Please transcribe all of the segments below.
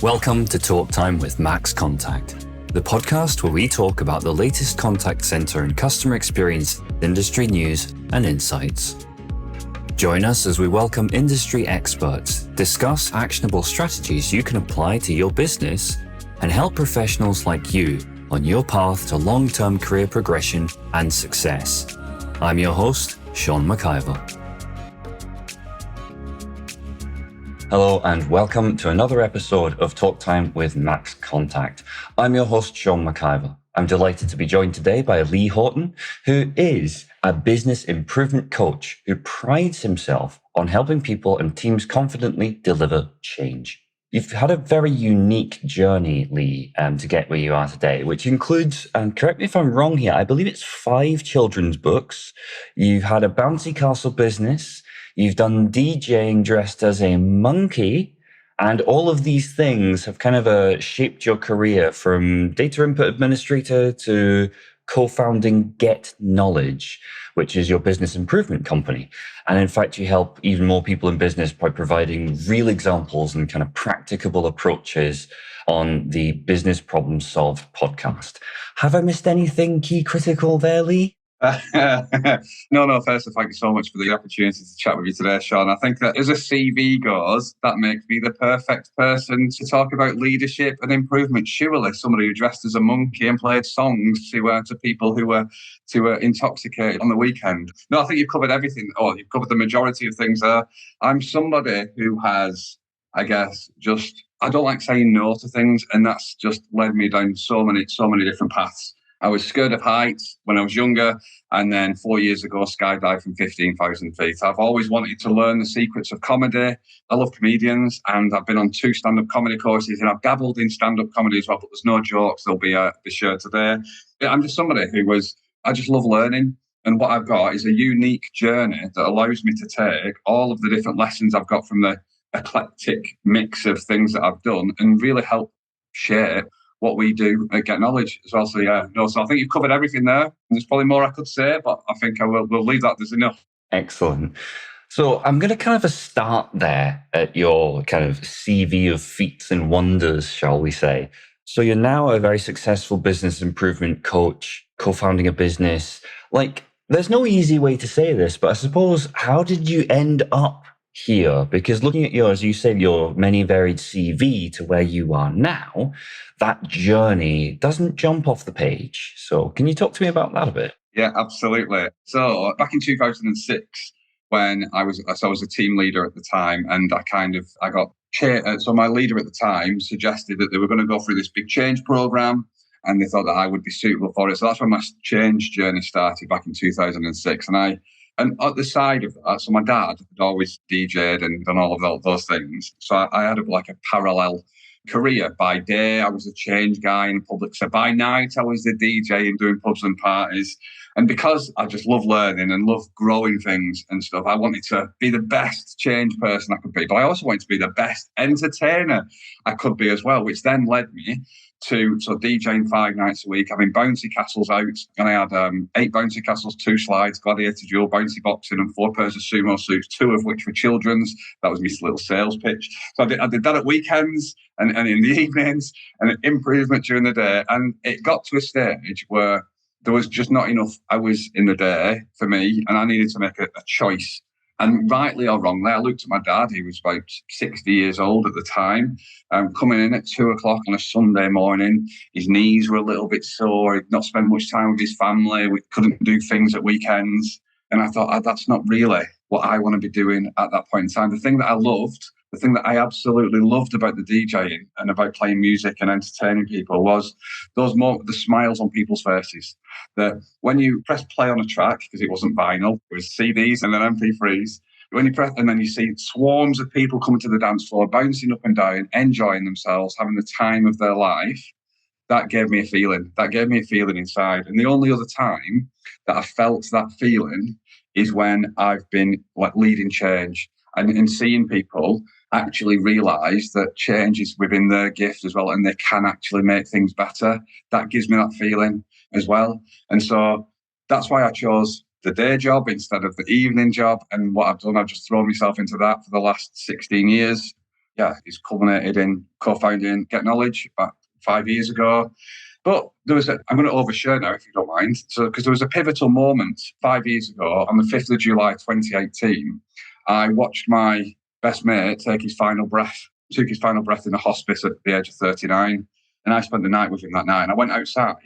Welcome to Talk Time with Max Contact, the podcast where we talk about the latest contact center and customer experience, industry news, and insights. Join us as we welcome industry experts, discuss actionable strategies you can apply to your business, and help professionals like you on your path to long-term career progression and success. I'm your host, Sean McIver. Hello and welcome to another episode of Talk Time with Max Contact. I'm your host, Sean McIver. I'm delighted to be joined today by Lee Houghton, who is a business improvement coach who prides himself on helping people and teams confidently deliver change. You've had a very unique journey, Lee, to get where you are today, which includes, and correct me if I'm wrong here, I believe it's 5 children's books. You've had a bouncy castle business. You've done DJing dressed as a monkey, and all of these things have kind of shaped your career from data input administrator to co-founding Get Knowledge, which is your business improvement company. And in fact, you help even more people in business by providing real examples and kind of practicable approaches on the Business Problem Solved podcast. Have I missed anything key critical there, Lee? No, first, thank you so much for the opportunity to chat with you today, Sean. I think that as a CV goes, that makes me the perfect person to talk about leadership and improvement. Surely somebody who dressed as a monkey and played songs to people who were intoxicated on the weekend. No, I think you've covered everything. You've covered the majority of things there. I'm somebody who has, I don't like saying no to things, and that's just led me down so many different paths. I was scared of heights when I was younger, and then 4 years ago, skydived from 15,000 feet. I've always wanted to learn the secrets of comedy. I love comedians, and I've been on 2 stand-up comedy courses, and I've dabbled in stand-up comedy as well, but there's no jokes. They'll be shared today. I'm just somebody I just love learning, and what I've got is a unique journey that allows me to take all of the different lessons I've got from the eclectic mix of things that I've done and really help shape what we do at Get Knowledge as well. So I think you've covered everything there. There's probably more I could say, but I think we'll leave that. There's enough. Excellent. So I'm going to kind of start there at your kind of CV of feats and wonders, shall we say. So you're now a very successful business improvement coach, co-founding a business. There's no easy way to say this, but I suppose, how did you end up here? Because looking at as you said, your many varied CV to where you are now, that journey doesn't jump off the page. So can you talk to me about that a bit? Yeah, absolutely. So back in 2006, when I was a team leader at the time, and I got so my leader at the time suggested that they were going to go through this big change program, and they thought that I would be suitable for it. So that's when my change journey started back in 2006. And at the side of that, so my dad had always DJed and done all of those things. So I had a parallel career. By day, I was a change guy in public. So by night, I was the DJ and doing pubs and parties. And because I just love learning and love growing things and stuff, I wanted to be the best change person I could be. But I also wanted to be the best entertainer I could be as well, which then led me to DJing 5 nights a week, having bouncy castles out, and I had 8 bouncy castles, 2 slides, gladiator duel, bouncy boxing, and 4 pairs of sumo suits, 2 of which were children's. That was my little sales pitch. So I did that at weekends and in the evenings, and improvement during the day. And it got to a stage where there was just not enough hours in the day for me, and I needed to make a choice. And rightly or wrongly, I looked at my dad. He was about 60 years old at the time, coming in at 2:00 on a Sunday morning. His knees were a little bit sore. He'd not spent much time with his family. We couldn't do things at weekends. And I thought, that's not really what I want to be doing at that point in time. The thing that I absolutely loved about the DJing and about playing music and entertaining people was the smiles on people's faces. That when you press play on a track, because it wasn't vinyl, it was CDs and then MP3s. When you press, and then you see swarms of people coming to the dance floor, bouncing up and down, enjoying themselves, having the time of their life, that gave me a feeling. That gave me a feeling inside. And the only other time that I felt that feeling is when I've been leading change and seeing people actually realise that change is within their gift as well, and they can actually make things better. That gives me that feeling as well. And so that's why I chose the day job instead of the evening job. And what I've done, I've just thrown myself into that for the last 16 years. it's culminated in co-founding Get Knowledge about 5 years ago. But I'm going to overshare now if you don't mind. So, because there was a pivotal moment 5 years ago on the 5th of July, 2018, I watched my best mate took his final breath in a hospice at the age of 39. And I spent the night with him that night. And I went outside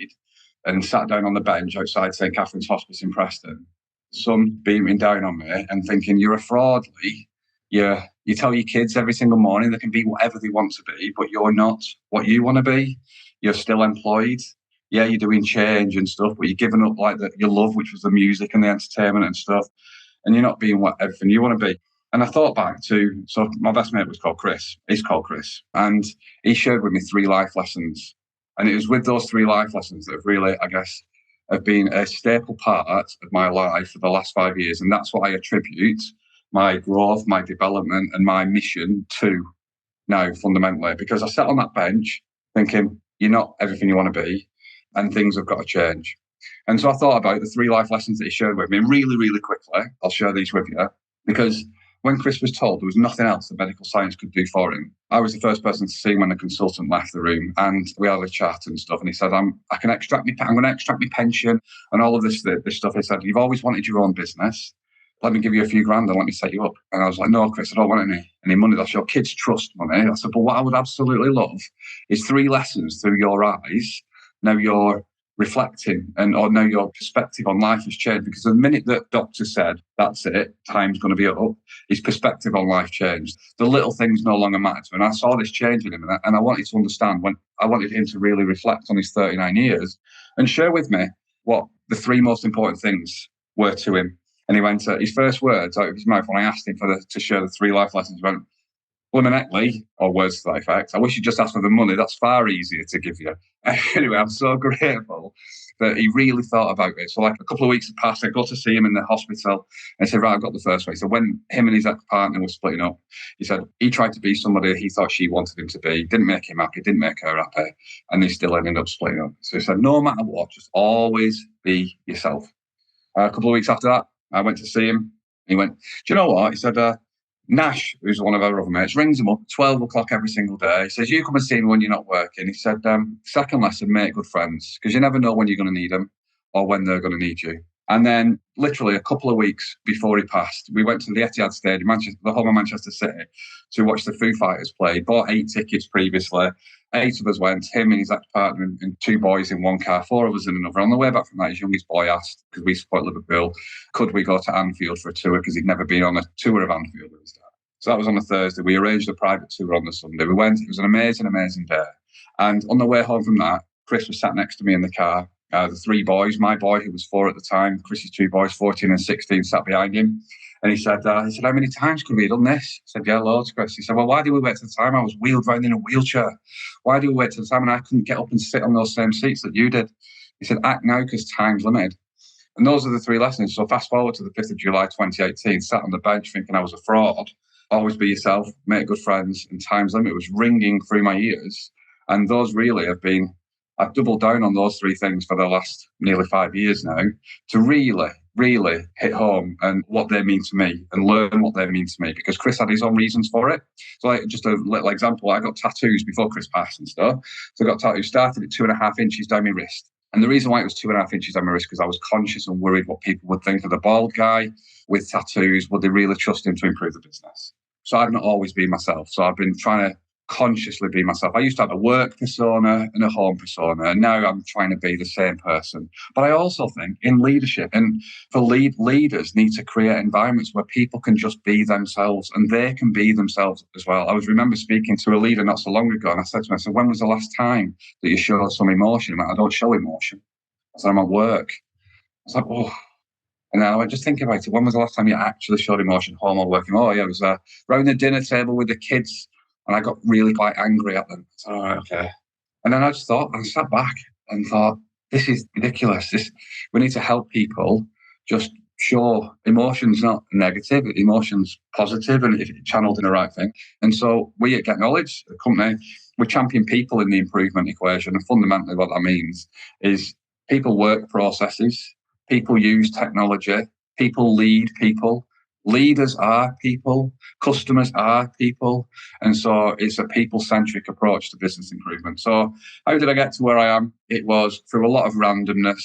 and sat down on the bench outside St. Catherine's Hospice in Preston. The sun beaming down on me and thinking, you're a fraud, Lee. You tell your kids every single morning they can be whatever they want to be, but you're not what you want to be. You're still employed. Yeah, you're doing change and stuff, but you're giving up like your love, which was the music and the entertainment and stuff. And you're not being everything you want to be. And I thought back to, so my best mate was called Chris. He's called Chris. And he shared with me 3 life lessons. And it was with those 3 life lessons that have really, I guess, have been a staple part of my life for the last 5 years. And that's what I attribute my growth, my development, and my mission to now, fundamentally. Because I sat on that bench thinking, you're not everything you want to be, and things have got to change. And so I thought about the 3 life lessons that he shared with me. And really, really quickly, I'll share these with you. Because when Chris was told there was nothing else that medical science could do for him, I was the first person to see him when the consultant left the room, and we had a chat and stuff. And he said, I'm going to extract my pension and all of this stuff. He said, you've always wanted your own business. Let me give you a few grand and let me set you up. And I was like, no, Chris, I don't want any money. That's your kids' trust money. I said, but what I would absolutely love is 3 lessons through your eyes. Now you're reflecting or now your perspective on life has changed, because the minute that doctor said, that's it, time's going to be up, his perspective on life changed. The little things no longer matter. And I saw this change in him, and I wanted to understand when I wanted him to really reflect on his 39 years and share with me what the 3 most important things were to him. And he went, his first words out of his mouth when I asked him to share the 3 life lessons, he went, "Blimmineckley," or words to that effect. I wish you just asked for the money. That's far easier to give you. Anyway, I'm so grateful that he really thought about it. So like a couple of weeks had passed, I got to see him in the hospital and said, right, I've got the first one. So when him and his ex-partner were splitting up, he said he tried to be somebody he thought she wanted him to be. Didn't make him happy, didn't make her happy. And they still ended up splitting up. So he said, no matter what, just always be yourself. A couple of weeks after that, I went to see him. He went, do you know what? He said, Nash, who's one of our other mates, rings him up at 12 o'clock every single day. He says, you come and see me when you're not working. He said, second lesson, make good friends, because you never know when you're going to need them or when they're going to need you. And then literally a couple of weeks before he passed, we went to the Etihad Stadium, the home of Manchester City, to watch the Foo Fighters play. Bought 8 tickets previously. 8 of us went, him and his ex-partner and 2 boys in one car, 4 of us in another. On the way back from that, his youngest boy asked, because we support Liverpool, could we go to Anfield for a tour, because he'd never been on a tour of Anfield with his dad. So that was on a Thursday. We arranged a private tour on the Sunday. We went. It was an amazing, amazing day. And on the way home from that, Chris was sat next to me in the car. The 3 boys, my boy, who was 4 at the time, Chris's 2 boys, 14 and 16, sat behind him. And he said, how many times could we have done this? I said, yeah, loads, Chris. He said, well, why did we wait till the time I was wheeled around in a wheelchair? Why did we wait till the time and I couldn't get up and sit on those same seats that you did? He said, act now because time's limited. And those are the 3 lessons. So fast forward to the 5th of July, 2018, sat on the bench thinking I was a fraud. Always be yourself, make good friends, and time's limit was ringing through my ears. And those really I've doubled down on those 3 things for the last nearly 5 years now to really, really hit home and what they mean to me and learn what they mean to me, because Chris had his own reasons for it. So like just a little example, I got tattoos before Chris passed and stuff. So I got tattoos, started at 2.5 inches down my wrist. And the reason why it was 2.5 inches on my wrist, because I was conscious and worried what people would think of the bald guy with tattoos. Would they really trust him to improve the business? So I've not always been myself. So I've been trying to consciously be myself. I used to have a work persona and a home persona, and now I'm trying to be the same person. But I also think in leadership, and for leaders need to create environments where people can just be themselves and they can be themselves as well. I remember speaking to a leader not so long ago, and I said to him, when was the last time that you showed some emotion? I don't show emotion. I said, I'm at work. I was like, oh. And then I went, just think about it. When was the last time you actually showed emotion, home or working? Oh, yeah, it was around the dinner table with the kids. And I got really quite angry at them. I said, all right, okay. And then I just thought, I sat back and thought, this is ridiculous. We need to help people just show emotions, not negative, emotions positive, and if it's channeled in the right thing. And so we at Get Knowledge, the company, we champion people in the improvement equation. And fundamentally what that means is people work processes, people use technology, people lead people, Leaders are people, customers are people. And so it's a people-centric approach to business improvement. So how did I get to where I am? It was through a lot of randomness,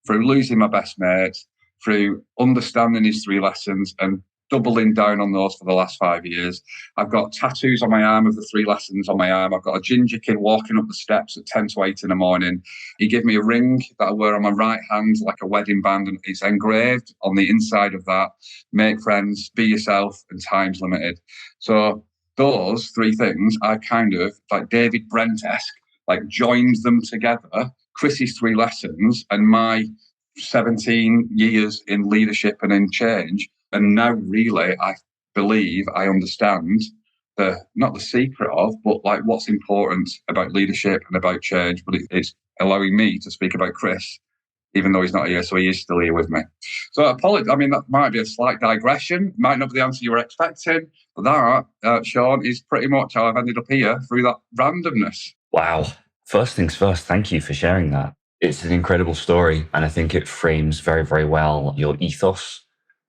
through losing my best mate, through understanding his 3 lessons and doubling down on those for the last 5 years. I've got tattoos on my arm of the 3 lessons on my arm. I've got a ginger kid walking up the steps at 10 to 8 in the morning. He gave me a ring that I wear on my right hand like a wedding band, and it's engraved on the inside of that: make friends, be yourself, and time's limited. So those 3 things, I kind of, like David Brent-esque, like joined them together. Chris's 3 lessons and my 17 years in leadership and in change. And now really, I believe I understand not the secret of, but like what's important about leadership and about change. But it's allowing me to speak about Chris, even though he's not here, so he is still here with me. So apologies. I mean, that might be a slight digression, might not be the answer you were expecting, but that, Sean, is pretty much how I've ended up here through that randomness. Wow. First things first, thank you for sharing that. It's an incredible story, and I think it frames very, very well your ethos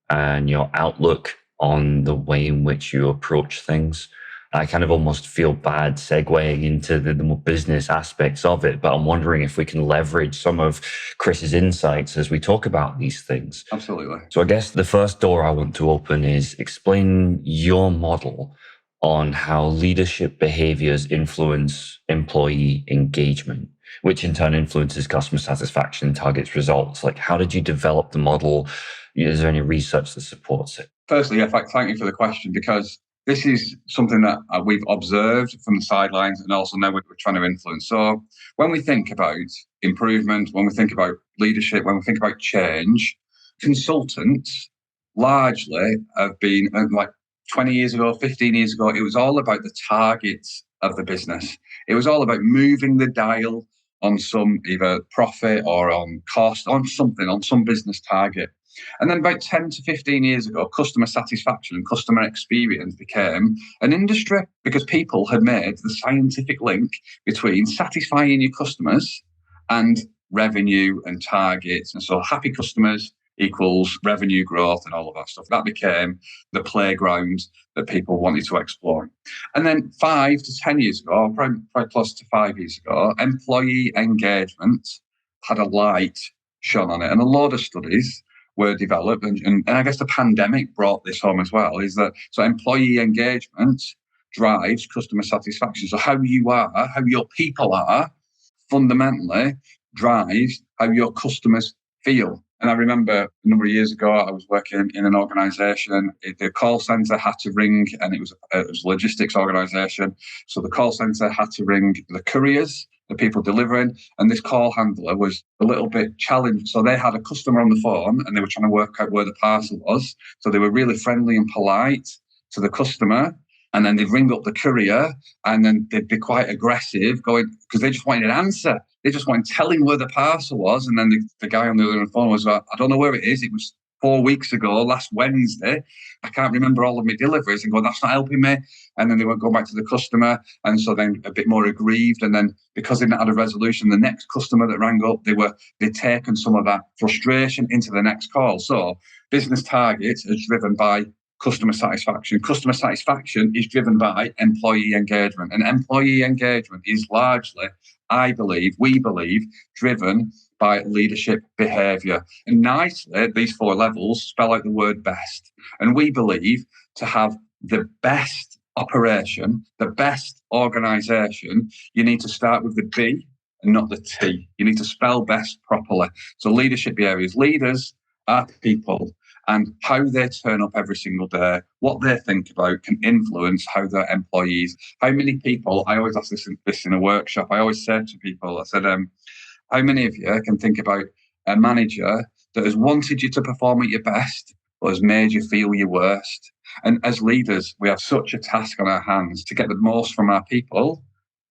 and your outlook on the way in which you approach things. I kind of almost feel bad segueing into the more business aspects of it, but I'm wondering if we can leverage some of Chris's insights as we talk about these things. Absolutely. So I guess the first door I want to open is explain your model on how leadership behaviors influence employee engagement, which in turn influences customer satisfaction and targets results. Like, how did you develop the model? Is there any research that supports it? Firstly, in fact, thank you for the question, because this is something that we've observed from the sidelines and also now we're trying to influence. So when we think about improvement, when we think about leadership, when we think about change, consultants largely have been, like 20 years ago, 15 years ago, it was all about the targets of the business. It was all about moving the dial on some either profit or on cost, on something, on some business target. And then about 10 to 15 years ago, customer satisfaction and customer experience became an industry because people had made the scientific link between satisfying your customers and revenue and targets. And so happy customers equals revenue growth and all of that stuff. That became the playground that people wanted to explore. And then 5 to 10 years ago, probably close to 5 years ago, employee engagement had a light shone on it. And a lot of studies were developed, and I guess the pandemic brought this home as well, is that so employee engagement drives customer satisfaction. So how you are, how your people are, fundamentally drives how your customers feel. And I remember a number of years ago, I was working in an organisation. The call centre had to ring, and it was a logistics organisation. So the call centre had to ring the couriers, the people delivering, and this call handler was a little bit challenged. So they had a customer on the phone and they were trying to work out where the parcel was. So they were really friendly and polite to the customer. And then they'd ring up the courier and then they'd be quite aggressive going, because they just wanted an answer. They just wanted telling where the parcel was. And then the guy on the other end of the phone was like, I don't know where it is. It was 4 weeks ago, last Wednesday. I can't remember all of my deliveries, and go, that's not helping me. And then they would go back to the customer. And so then a bit more aggrieved. And then because they didn't have a resolution, the next customer that rang up, they'd taken some of that frustration into the next call. So business targets are driven by customer satisfaction. Customer satisfaction is driven by employee engagement. And employee engagement is largely, we believe, driven by leadership behaviour. And nicely, these 4 levels spell out the word best. And we believe to have the best operation, the best organisation, you need to start with the B and not the T. You need to spell best properly. So leadership behaviours. Leaders are people, and how they turn up every single day, what they think about can influence how their employees, how many people, I always ask this in a workshop, I always say to people, I said, how many of you can think about a manager that has wanted you to perform at your best, but has made you feel your worst? And as leaders, we have such a task on our hands to get the most from our people,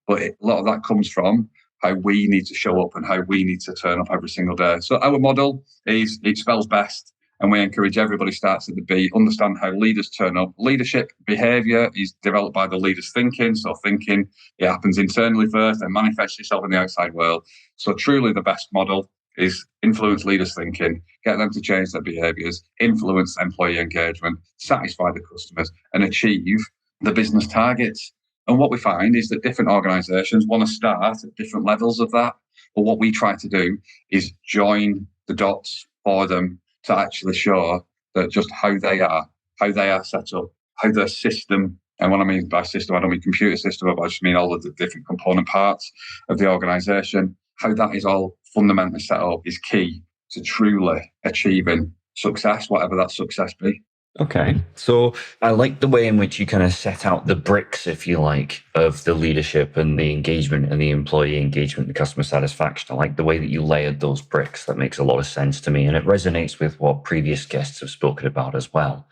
but a lot of that comes from how we need to show up and how we need to turn up every single day. So our model is, it spells best. And we encourage everybody starts at the B, understand how leaders turn up. Leadership behaviour is developed by the leader's thinking. So thinking, it happens internally first and manifests itself in the outside world. So truly the best model. is influence leaders' thinking, get them to change their behaviours, influence employee engagement, satisfy the customers, and achieve the business targets. And what we find is that different organisations want to start at different levels of that. But what we try to do is join the dots for them to actually show that just how they are set up, how their system, and what I mean by system, I don't mean computer system, but I just mean all of the different component parts of the organisation, how that is all fundamentally set up is key to truly achieving success, whatever that success be. Okay. So I like the way in which you kind of set out the bricks, if you like, of the leadership and the engagement and the employee engagement and customer satisfaction. I like the way that you layered those bricks. That makes a lot of sense to me. And it resonates with what previous guests have spoken about as well.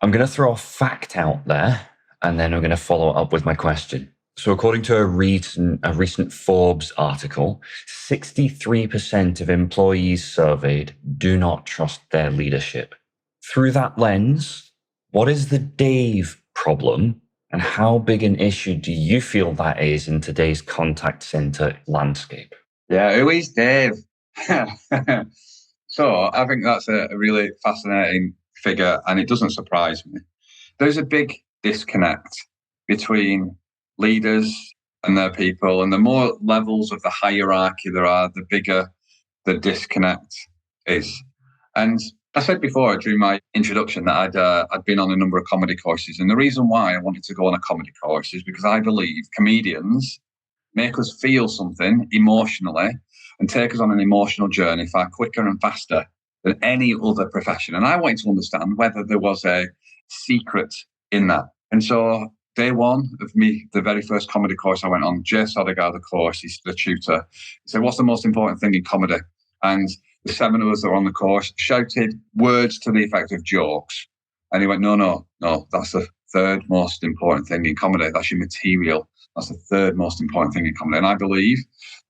I'm going to throw a fact out there, and then I'm going to follow up with my question. So according to a recent Forbes article, 63% of employees surveyed do not trust their leadership. Through that lens, what is the Dave problem, and how big an issue do you feel that is in today's contact center landscape? Yeah, who is Dave? So I think that's a really fascinating figure, and it doesn't surprise me. There's a big disconnect between leaders and their people, and the more levels of the hierarchy there are, the bigger the disconnect is. And I said before during my introduction that I'd been on a number of comedy courses, and the reason why I wanted to go on a comedy course is because I believe comedians make us feel something emotionally and take us on an emotional journey far quicker and faster than any other profession. And I wanted to understand whether there was a secret in that. And so day one of me, the very first comedy course I went on, Jay Sodegar, the course, he's the tutor, he said, "What's the most important thing in comedy?" And the 7 of us that were on the course shouted words to the effect of jokes. And he went, no, that's the third most important thing in comedy. That's your material. That's the third most important thing in comedy. And I believe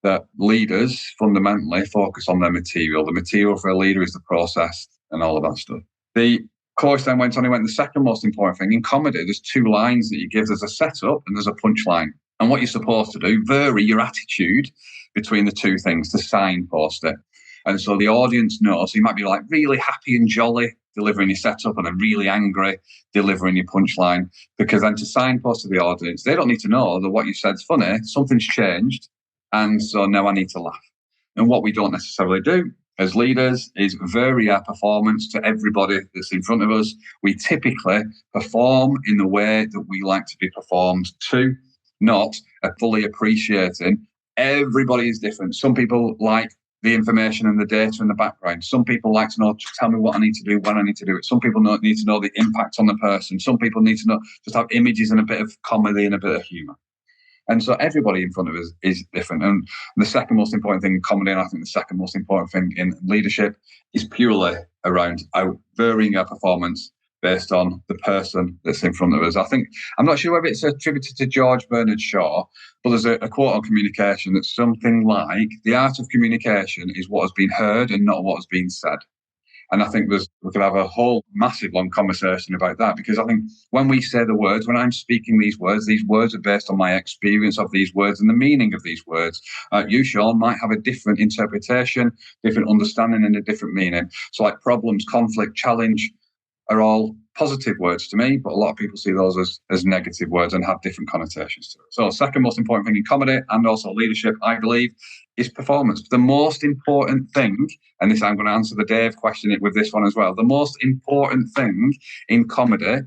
that leaders fundamentally focus on their material. The material for a leader is the process and all of that stuff. The course then went on, he went, the second most important thing in comedy, there's 2 lines that you give. There's a setup and there's a punchline. And what you're supposed to do, vary your attitude between the 2 things to signpost it. And so the audience knows. So you might be like really happy and jolly delivering your setup and then really angry delivering your punchline, because then to signpost to the audience, they don't need to know that what you said's funny, something's changed. And so now I need to laugh. And what we don't necessarily do as leaders is vary our performance to everybody that's in front of us. We typically perform in the way that we like to be performed to, not fully appreciating everybody is different. Some people like the information and the data in the background. Some people like to know, just tell me what I need to do, when I need to do it. Some people need to know the impact on the person. Some people need to know, just have images and a bit of comedy and a bit of humour. And so everybody in front of us is different. And the second most important thing in comedy, and I think the second most important thing in leadership, is purely around varying our performance based on the person that's in front of us. I'm not sure whether it's attributed to George Bernard Shaw, but there's a quote on communication that's something like, the art of communication is what has been heard and not what has been said. And I think we could have a whole massive long conversation about that, because I think when we say the words, when I'm speaking these words are based on my experience of these words and the meaning of these words. You, Sean, might have a different interpretation, different understanding and a different meaning. So like problems, conflict, challenge are all positive words to me, but a lot of people see those as negative words and have different connotations to it. So second most important thing in comedy and also leadership, I believe, is performance. The most important thing, and this I'm going to answer the Dave question with this one as well, the most important thing in comedy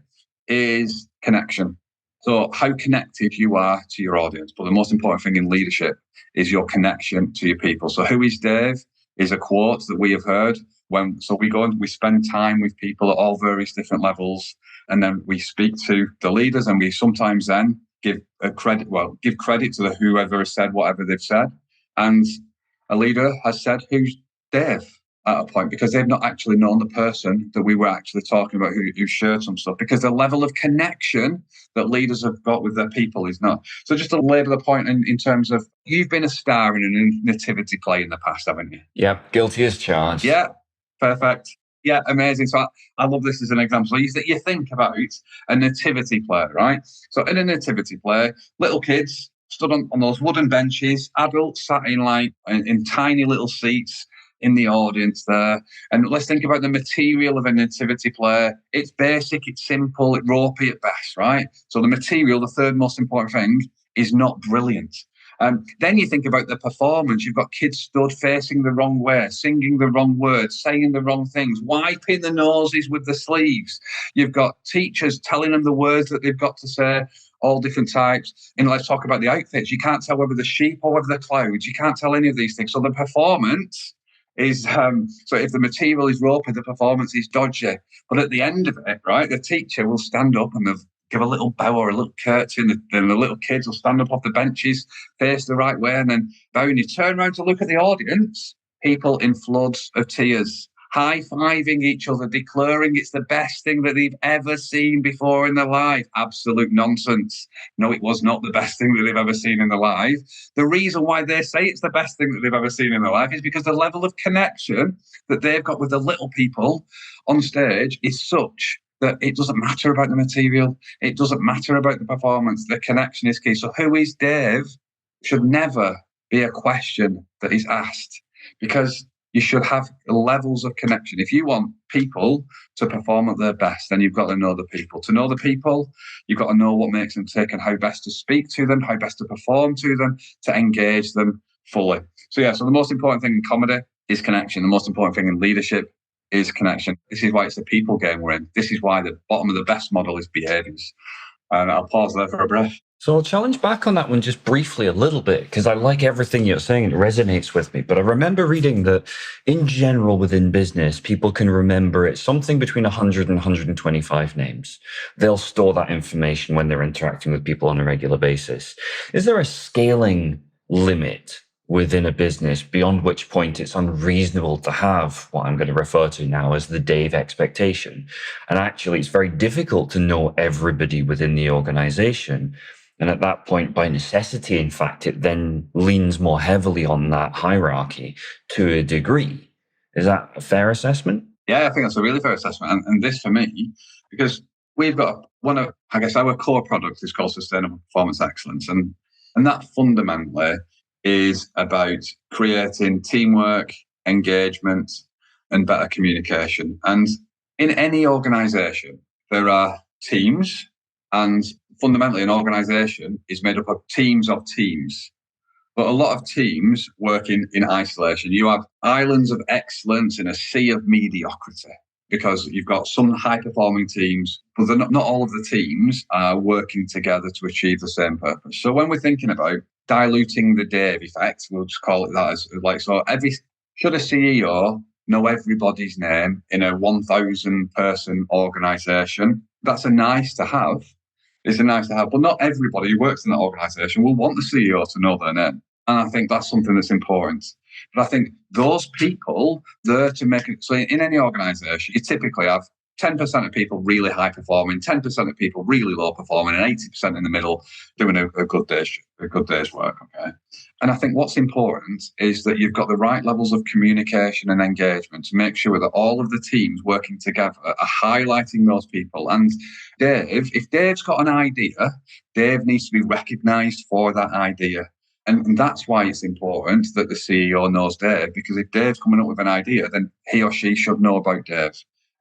is connection. So how connected you are to your audience. But the most important thing in leadership is your connection to your people. So who is Dave is a quote that we have heard. We go and we spend time with people at all various different levels, and then we speak to the leaders, and we sometimes then give credit to whoever has said whatever they've said. And a leader has said, "Who's Dave?" at a point, because they've not actually known the person that we were actually talking about who shared some stuff, because the level of connection that leaders have got with their people is not. So just to labour the point in terms of, you've been a star in a nativity play in the past, haven't you? Yeah, guilty as charged. Yeah, perfect. Yeah, amazing. So I love this as an example. You think about a nativity play, right? So in a nativity play, little kids stood on those wooden benches, adults sat in tiny little seats in the audience there. And let's think about the material of a nativity play. It's basic, it's simple, it's ropey at best, right? So the material, the third most important thing, is not brilliant. Then you think about the performance. You've got kids stood facing the wrong way, singing the wrong words, saying the wrong things, wiping the noses with the sleeves. You've got teachers telling them the words that they've got to say, all different types. And let's talk about the outfits. You can't tell whether they're sheep or whether they're clouds. You can't tell any of these things. So the performance is, so if the material is ropey, the performance is dodgy. But at the end of it, right, the teacher will stand up and they'll give a little bow or a little curtsy, and the little kids will stand up off the benches, face the right way, and then bow. And you turn around to look at the audience, people in floods of tears, high-fiving each other, declaring it's the best thing that they've ever seen before in their life. Absolute nonsense. No, it was not the best thing that they've ever seen in their life. The reason why they say it's the best thing that they've ever seen in their life is because the level of connection that they've got with the little people on stage is such that it doesn't matter about the material. It doesn't matter about the performance. The connection is key. So who is Dave should never be a question that is asked, because you should have levels of connection. If you want people to perform at their best, then you've got to know the people. To know the people, you've got to know what makes them tick and how best to speak to them, how best to perform to them, to engage them fully. So the most important thing in comedy is connection. The most important thing in leadership is connection. This is why it's a people game we're in. This is why the bottom of the best model is behaviours. And I'll pause there for a breath. So I'll challenge back on that one just briefly a little bit, because I like everything you're saying and it resonates with me. But I remember reading that in general within business, people can remember it's something between 100 and 125 names. They'll store that information when they're interacting with people on a regular basis. Is there a scaling limit within a business beyond which point it's unreasonable to have what I'm going to refer to now as the Dave expectation? And actually, it's very difficult to know everybody within the organization. And at that point, by necessity, in fact, it then leans more heavily on that hierarchy to a degree. Is that a fair assessment? Yeah, I think that's a really fair assessment. And this for me, because we've got one of, I guess, our core product is called Sustainable Performance Excellence. And that fundamentally is about creating teamwork, engagement, and better communication. And in any organization, there are teams, and fundamentally an organization is made up of teams. But a lot of teams work in isolation. You have islands of excellence in a sea of mediocrity, because you've got some high-performing teams, but not all of the teams are working together to achieve the same purpose. So when we're thinking about diluting the Dave effect, we'll just call it that, as like, so should a CEO know everybody's name in a 1,000-person organization? That's a nice to have. It's a nice to have, but not everybody who works in that organization will want the CEO to know their name. And I think that's something that's important. But I think those people there to make it, so in any organization, you typically have 10% of people really high performing, 10% of people really low performing, and 80% in the middle doing a good day's work. Okay. And I think what's important is that you've got the right levels of communication and engagement to make sure that all of the teams working together are highlighting those people. And Dave, if Dave's got an idea, Dave needs to be recognized for that idea. And that's why it's important that the CEO knows Dave, because if Dave's coming up with an idea, then he or she should know about Dave.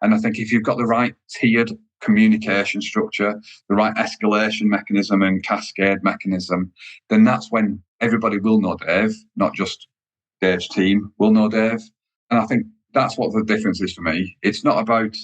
And I think if you've got the right tiered communication structure, the right escalation mechanism and cascade mechanism, then that's when everybody will know Dave, not just Dave's team will know Dave. And I think that's what the difference is for me. It's not about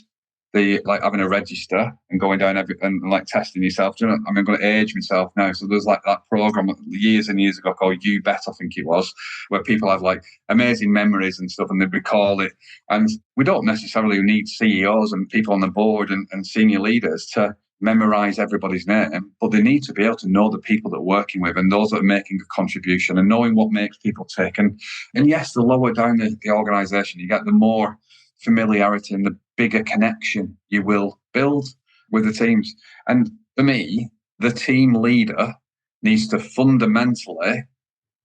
having a register and going down and testing yourself. Do you know, I mean, I'm going to age myself now. So there's that program years and years ago called You Bet, I think it was, where people have amazing memories and stuff and they recall it. And we don't necessarily need CEOs and people on the board and senior leaders to memorize everybody's name, but they need to be able to know the people that we're working with and those that are making a contribution and knowing what makes people tick. And yes, the lower down the organization you get, the more familiarity and the bigger connection you will build with the teams. And for me, the team leader needs to fundamentally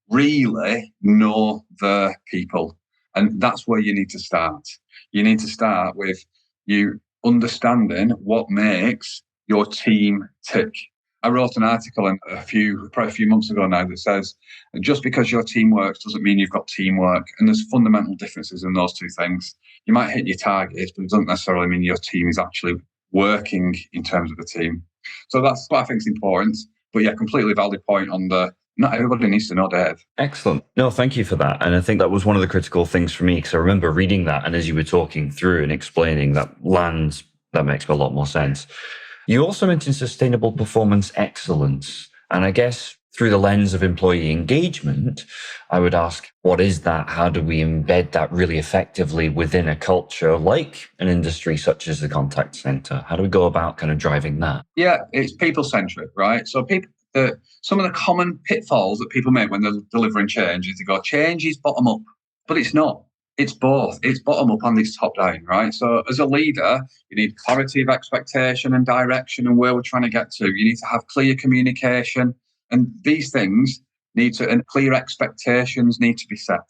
really know the people. And that's where you need to start. You need to start with you understanding what makes your team tick. I wrote an article probably a few months ago now that says, just because your team works doesn't mean you've got teamwork. And there's fundamental differences in those two things. You might hit your targets, but it doesn't necessarily mean your team is actually working in terms of the team. So that's what I think is important. But yeah, completely valid point on not everybody needs to know Dave. Excellent. No, thank you for that. And I think that was one of the critical things for me, because I remember reading that, and as you were talking through and explaining, that makes a lot more sense. You also mentioned sustainable performance excellence. And I guess through the lens of employee engagement, I would ask, what is that? How do we embed that really effectively within a culture like an industry such as the contact center? How do we go about kind of driving that? Yeah, it's people-centric, right? So some of the common pitfalls that people make when they're delivering change is they go, change is bottom up, but it's not. It's both. It's bottom up and it's top down, right? So as a leader, you need clarity of expectation and direction and where we're trying to get to. You need to have clear communication, and these things and clear expectations need to be set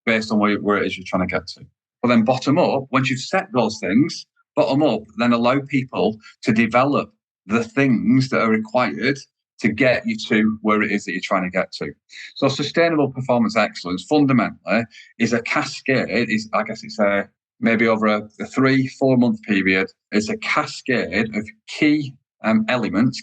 based on where it is you're trying to get to. But then bottom up, once you've set those things, bottom up, then allow people to develop the things that are required to get you to where it is that you're trying to get to. So sustainable performance excellence fundamentally is a cascade, maybe over a 3-4 month period. It's a cascade of key elements,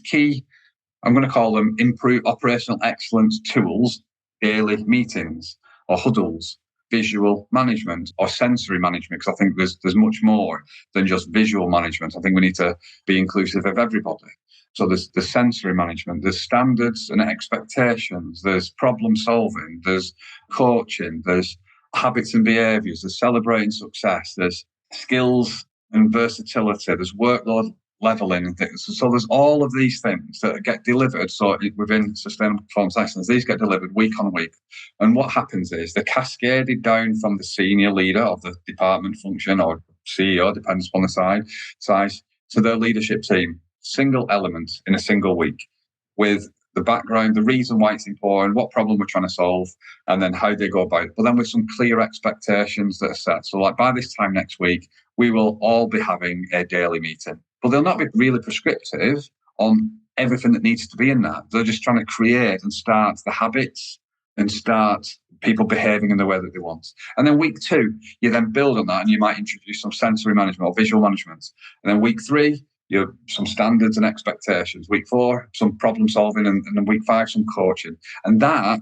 I'm going to call them improve operational excellence tools, daily meetings or huddles, visual management or sensory management, because I think there's much more than just visual management. I think we need to be inclusive of everybody. So there's the sensory management, there's standards and expectations, there's problem solving, there's coaching, there's habits and behaviours, there's celebrating success, there's skills and versatility, there's workload leveling and things. So there's all of these things that get delivered. So within sustainable performance excellence, these get delivered week on week. And what happens is they're cascaded down from the senior leader of the department function or CEO, depends upon the size, to their leadership team. Single element in a single week with the background, the reason why it's important, what problem we're trying to solve, and then how they go about it. But then with some clear expectations that are set. So like by this time next week, we will all be having a daily meeting. But they'll not be really prescriptive on everything that needs to be in that. They're just trying to create and start the habits and start people behaving in the way that they want. And then week 2, you then build on that and you might introduce some sensory management or visual management. And then week 3, you have some standards and expectations. Week 4, some problem solving, and then week 5, some coaching. And that,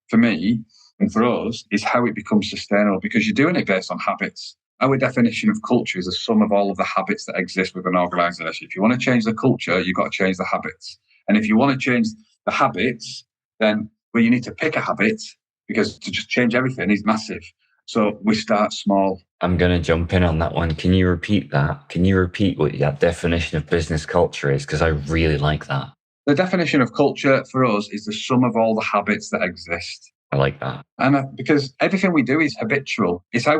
for me and for us, is how it becomes sustainable, because you're doing it based on habits. Our definition of culture is a sum of all of the habits that exist within an organisation. If you want to change the culture, you've got to change the habits. And if you want to change the habits, then you need to pick a habit, because to just change everything is massive. So we start small. I'm going to jump in on that one. Can you repeat that? Can you repeat what that definition of business culture is? Because I really like that. The definition of culture for us is the sum of all the habits that exist. I like that. And because everything we do is habitual. It's our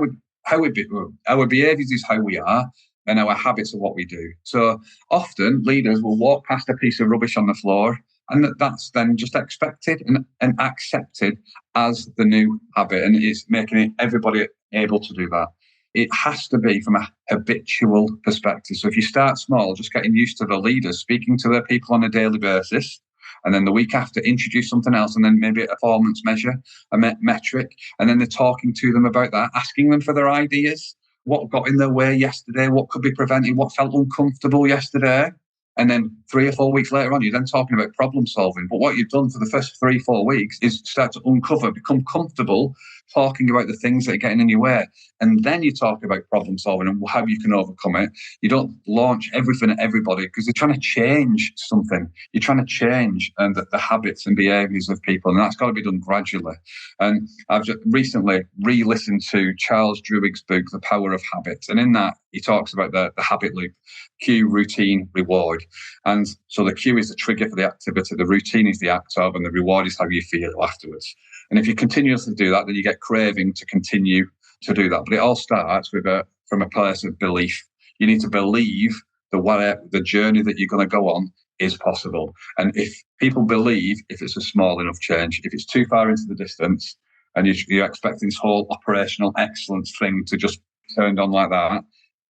behaviours is how we are, and our habits are what we do. So often leaders will walk past a piece of rubbish on the floor, and that's then just expected and accepted as the new habit, and it's making everybody able to do that. It has to be from a habitual perspective. So if you start small, just getting used to the leaders speaking to their people on a daily basis, and then the week after introduce something else, and then maybe a performance measure, a metric, and then they're talking to them about that, asking them for their ideas, what got in their way yesterday, what could be prevented, what felt uncomfortable yesterday. And then 3 or 4 weeks later on, you're then talking about problem solving. But what you've done for the first 3-4 weeks is start to uncover, become comfortable talking about the things that are getting in your way. And then you talk about problem solving and how you can overcome it. You don't launch everything at everybody, because you're trying to change something. You're trying to change the habits and behaviours of people. And that's got to be done gradually. And I've just recently re-listened to Charles Duhigg's book, The Power of Habit. And in that, he talks about the habit loop: cue, routine, reward. And so the cue is the trigger for the activity, the routine is the act of, and the reward is how you feel afterwards. And if you continuously do that, then you get craving to continue to do that. But it all starts from a place of belief. You need to believe the journey that you're going to go on is possible. And if people believe, if it's a small enough change, if it's too far into the distance and you're expecting this whole operational excellence thing to just turn on like that,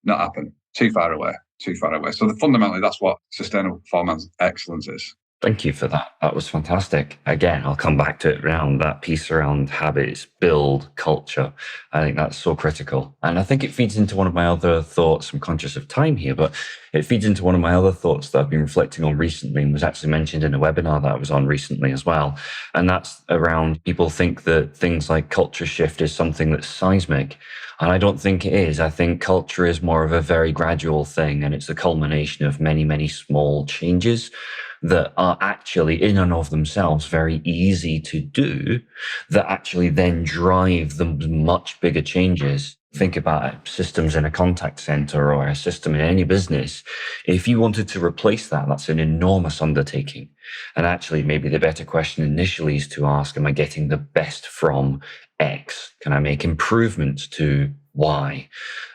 not happen. Too far away. So fundamentally, that's what sustainable performance excellence is. Thank you for that. That was fantastic. Again, I'll come back to it around that piece around habits, build, culture. I think that's so critical. And I think it feeds into one of my other thoughts. I'm conscious of time here, but it feeds into one of my other thoughts that I've been reflecting on recently and was actually mentioned in a webinar that I was on recently as well. And that's around people think that things like culture shift is something that's seismic. And I don't think it is. I think culture is more of a very gradual thing, and it's a culmination of many, many small changes that are actually in and of themselves very easy to do, that actually then drive the much bigger changes. Think about it, systems in a contact center or a system in any business. If you wanted to replace that, that's an enormous undertaking. And actually, maybe the better question initially is to ask, am I getting the best from X? Can I make improvements to Y?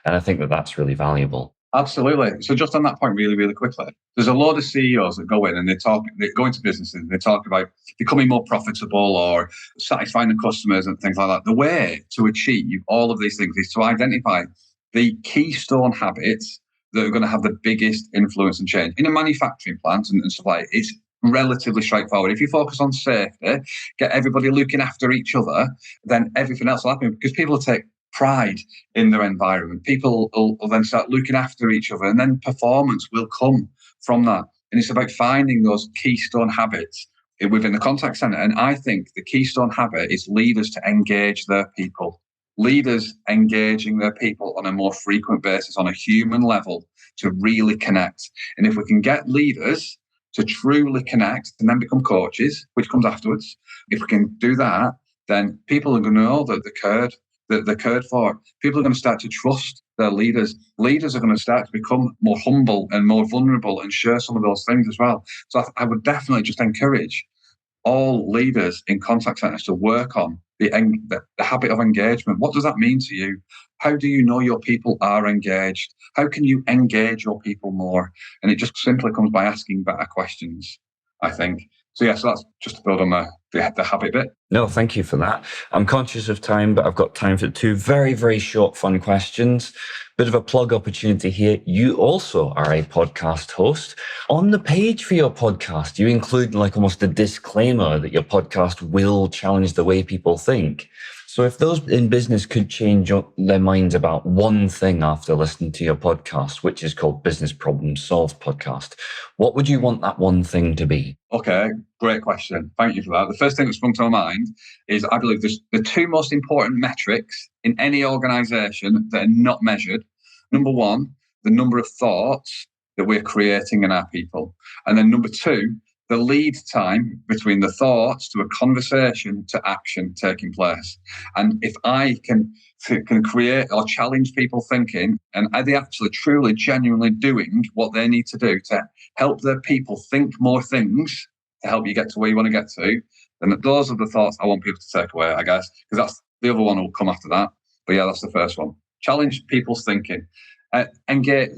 And I think that that's really valuable. Absolutely. So just on that point, really, really quickly, there's a lot of CEOs that go in and they go into businesses and they talk about becoming more profitable or satisfying the customers and things like that. The way to achieve all of these things is to identify the keystone habits that are going to have the biggest influence and change. In a manufacturing plant and stuff like that, it's relatively straightforward. If you focus on safety, get everybody looking after each other, then everything else will happen because people take pride in their environment. People will then start looking after each other, and then performance will come from that. And it's about finding those keystone habits within the contact center. And I think the keystone habit is leaders to engage their people. Leaders engaging their people on a more frequent basis, on a human level, to really connect. And if we can get leaders to truly connect and then become coaches, which comes afterwards, if we can do that, then people are going to know that they're cared for. People are going to start to trust their leaders. Leaders are going to start to become more humble and more vulnerable and share some of those things as well. So I would definitely just encourage all leaders in contact centers to work on the habit of engagement. What does that mean to you? How do you know your people are engaged? How can you engage your people more? And it just simply comes by asking better questions, I think. So that's just to build on the habit bit. No, thank you for that. I'm conscious of time, but I've got time for two very, very short, fun questions. Bit of a plug opportunity here. You also are a podcast host. On the page for your podcast, you include like almost a disclaimer that your podcast will challenge the way people think. So if those in business could change their minds about one thing after listening to your podcast, which is called Business Problem Solved Podcast, what would you want that one thing to be? Okay, great question. Thank you for that. The first thing that sprung to my mind is I believe there's the two most important metrics in any organization that are not measured. Number one, the number of thoughts that we're creating in our people. And then number two, the lead time between the thoughts to a conversation to action taking place. And if I can create or challenge people thinking, and are they actually truly genuinely doing what they need to do to help their people think more things to help you get to where you want to get to, then those are the thoughts I want people to take away, I guess, because that's the other one will come after that. But yeah, that's the first one. Challenge people's thinking. Engage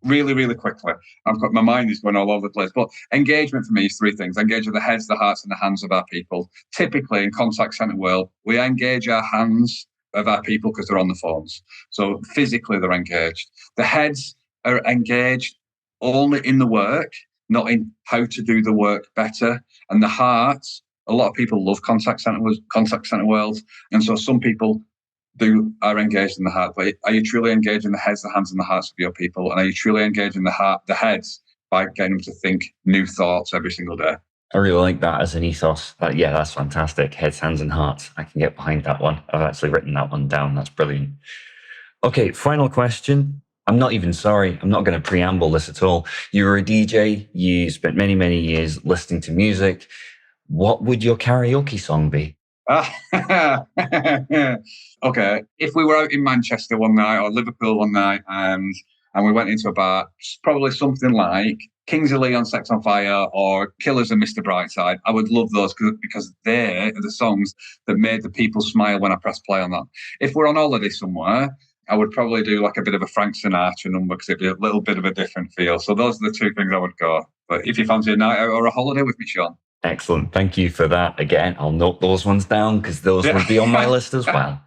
really, really quickly. My mind is going all over the place. But engagement for me is three things. Engage with the heads, the hearts, and the hands of our people. Typically in contact center world, we engage our hands of our people because they're on the phones. So physically they're engaged. The heads are engaged only in the work, not in how to do the work better. And the hearts, a lot of people love contact center worlds. And so some people are engaged in the heart. But are you truly engaged in the heads, the hands, and the hearts of your people? And are you truly engaged in the heads by getting them to think new thoughts every single day? I really like that as an ethos. Yeah, that's fantastic. Heads, hands, and hearts. I can get behind that one. I've actually written that one down. That's brilliant. Okay, final question. I'm not even sorry. I'm not going to preamble this at all. You were a DJ. You spent many, many years listening to music. What would your karaoke song be? Okay. If we were out in Manchester one night or Liverpool one night and we went into a bar, probably something like Kings of Leon, Sex on Fire or Killers and Mr. Brightside. I would love those because they are the songs that made the people smile when I press play on that. If we're on holiday somewhere, I would probably do like a bit of a Frank Sinatra number because it'd be a little bit of a different feel. So those are the two things I would go. But if you fancy a night out or a holiday with me, Sean. Excellent. Thank you for that. Again, I'll note those ones down because those would be on my list as well.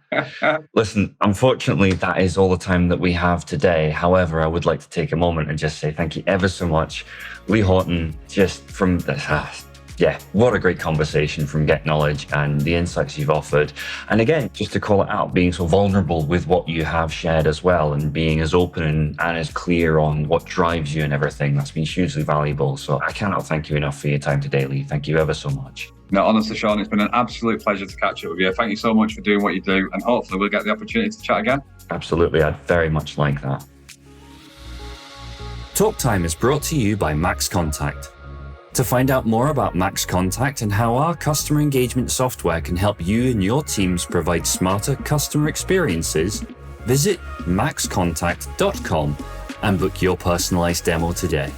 Listen, unfortunately, that is all the time that we have today. However, I would like to take a moment and just say thank you ever so much. Lee Houghton, just from the Yeah, what a great conversation from Get Knowledge and the insights you've offered. And again, just to call it out, being so vulnerable with what you have shared as well and being as open and as clear on what drives you and everything, that's been hugely valuable. So I cannot thank you enough for your time today, Lee. Thank you ever so much. No, honestly, Sean, it's been an absolute pleasure to catch up with you. Thank you so much for doing what you do, and hopefully we'll get the opportunity to chat again. Absolutely, I'd very much like that. Talk Time is brought to you by Max Contact. To find out more about Max Contact and how our customer engagement software can help you and your teams provide smarter customer experiences, visit maxcontact.com and book your personalized demo today.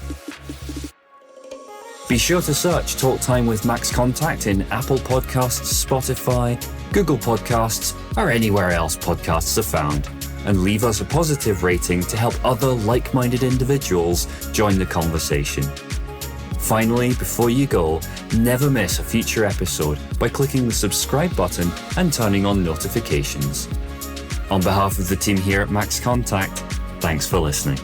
Be sure to search Talk Time with Max Contact in Apple Podcasts, Spotify, Google Podcasts, or anywhere else podcasts are found, and leave us a positive rating to help other like-minded individuals join the conversation. Finally, before you go, never miss a future episode by clicking the subscribe button and turning on notifications. On behalf of the team here at Max Contact, thanks for listening.